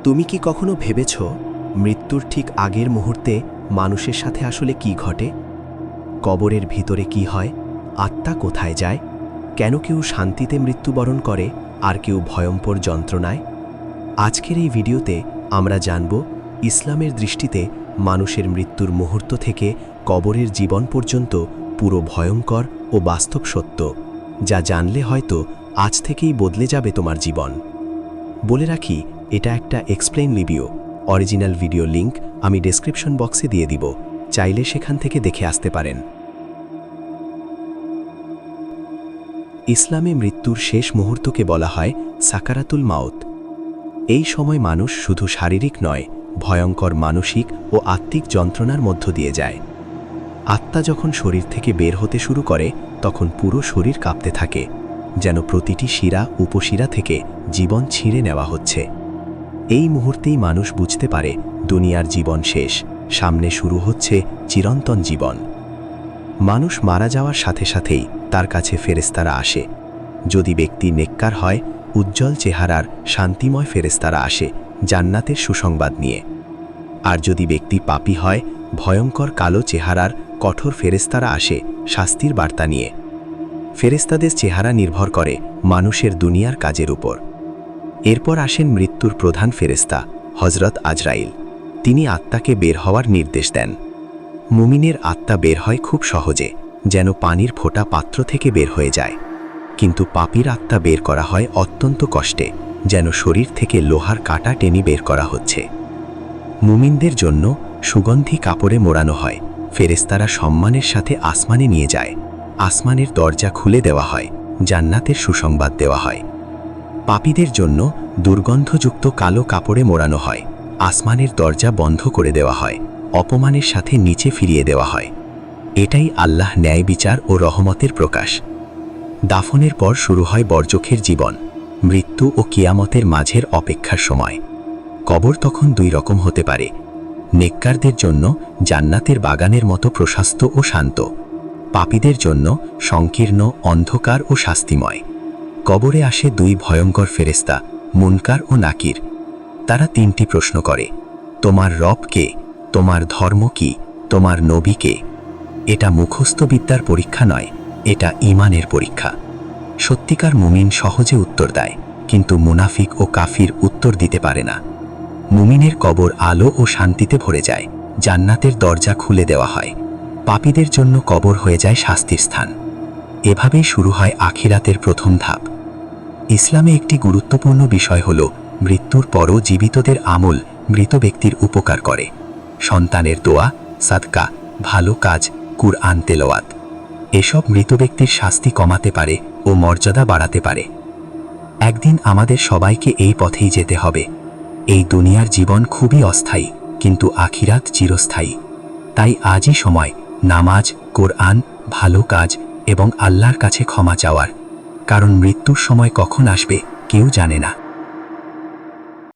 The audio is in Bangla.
তুমি কি কখনো ভেবেছ মৃত্যুর ঠিক আগের মুহূর্তে মানুষের সাথে আসলে কি ঘটে? কবরের ভিতরে কি হয়, আত্মা কোথায় যায়, কেন কেউ শান্তিতে মৃত্যুবরণ করে আর কেউ ভয়ঙ্কর যন্ত্রণায়? আজকের এই ভিডিওতে আমরা জানব ইসলামের দৃষ্টিতে মানুষের মৃত্যুর মুহূর্ত থেকে কবরের জীবন পর্যন্ত পুরো ভয়ঙ্কর ও বাস্তব সত্য, যা জানলে হয়তো আজ থেকেই বদলে যাবে তোমার জীবন। বলে রাখি, এটা একটা explain review. Original video link আমি ডেসক্রিপশন বক্সে দিয়ে দিব, চাইলে সেখান থেকে দেখে আসতে পারেন। ইসলামে মৃত্যুর শেষ মুহূর্তকে বলা হয় সাকারাতুল মাউত। এই সময় মানুষ শুধু শারীরিক নয়, ভয়ঙ্কর মানসিক ও আত্মিক যন্ত্রণার মধ্য দিয়ে যায়। আত্মা যখন শরীর থেকে বের হতে শুরু করে তখন পুরো শরীর কাঁপতে থাকে, যেন প্রতিটি শিরা উপশিরা থেকে জীবন ছিঁড়ে নেওয়া হচ্ছে। এই মুহূর্তেই মানুষ বুঝতে পারে দুনিয়ার জীবন শেষ, সামনে শুরু হচ্ছে চিরন্তন জীবন। মানুষ মারা যাওয়ার সাথে সাথেই তার কাছে ফেরেশতারা আসে। যদি ব্যক্তি নেককার হয়, উজ্জ্বল চেহারার শান্তিময় ফেরেশতারা আসে জান্নাতের সুসংবাদ নিয়ে। আর যদি ব্যক্তি পাপী হয়, ভয়ঙ্কর কালো চেহারার কঠোর ফেরেশতারা আসে শাস্তির বার্তা নিয়ে। ফেরেশতাদের চেহারা নির্ভর করে মানুষের দুনিয়ার কাজের উপর। এরপর আসেন মৃত্যুর প্রধান ফেরেশতা হযরত আজরাইল। তিনি আত্মাকে বের হওয়ার নির্দেশ দেন। মুমিনের আত্মা বের হয় খুব সহজে, যেন পানির ফোঁটা পাত্র থেকে বের হয়ে যায়। কিন্তু পাপীর আত্মা বের করা হয় অত্যন্ত কষ্টে, যেন শরীর থেকে লোহার কাঁটা টেনে বের করা হচ্ছে। মুমিনদের জন্য সুগন্ধি কাপড়ে মোড়ানো হয়। ফেরেশতারা সম্মানের সাথে আসমানে নিয়ে যায়। আসমানের দরজা খুলে দেওয়া হয়, জান্নাতের সুসংবাদ দেওয়া হয়। পাপীদের জন্য দুর্গন্ধযুক্ত কালো কাপড়ে মোড়ানো হয়। আসমানের দরজা বন্ধ করে দেওয়া হয়, অপমানের সাথে নিচে ফিরিয়ে দেওয়া হয়। এটাই আল্লাহ ন্যায় বিচার ও রহমতের প্রকাশ। দাফনের পর শুরু হয় বরজখের জীবন, মৃত্যু ও কিয়ামতের মাঝের অপেক্ষার সময়। কবর তখন দুই রকম হতে পারে। নেককারদের জন্য জান্নাতের বাগানের মতো প্রশস্ত ও শান্ত, পাপীদের জন্য সংকীর্ণ, অন্ধকার ও শাস্তিময়। কবরে আসে দুই ভয়ঙ্কর ফেরেশতা, মুনকার ও নাকির। তারা তিনটি প্রশ্ন করে: তোমার রব কে, তোমার ধর্ম কি, তোমার নবী কে? এটা মুখস্থ বিদ্যার পরীক্ষা নয়, এটা ঈমানের পরীক্ষা। সত্যিকার মুমিন সহজে উত্তর দেয়, কিন্তু মুনাফিক ও কাফির উত্তর দিতে পারে না। মুমিনের কবর আলো ও শান্তিতে ভরে যায়, জান্নাতের দরজা খুলে দেওয়া হয়। পাপীদের জন্য কবর হয়ে যায় শাস্তির স্থান। এভাবেই শুরু হয় আখিরাতের প্রথম ধাপ। ইসলামে একটি গুরুত্বপূর্ণ বিষয় হল, মৃত্যুর পরও জীবিতদের আমল মৃত ব্যক্তির উপকার করে। সন্তানের দোয়া, সাদকা, ভালো কাজ, কুরআন তেলাওয়াত, এসব মৃত ব্যক্তির শাস্তি কমাতে পারে ও মর্যাদা বাড়াতে পারে। একদিন আমাদের সবাইকে এই পথেই যেতে হবে। এই দুনিয়ার জীবন খুবই অস্থায়ী, কিন্তু আখিরাত চিরস্থায়ী। তাই আজই সময় নামাজ, কোরআন, ভালো কাজ এবং আল্লাহর কাছে ক্ষমা চাওয়ার। কারণ মৃত্যুর সময় কখন আসবে কেউ জানে না।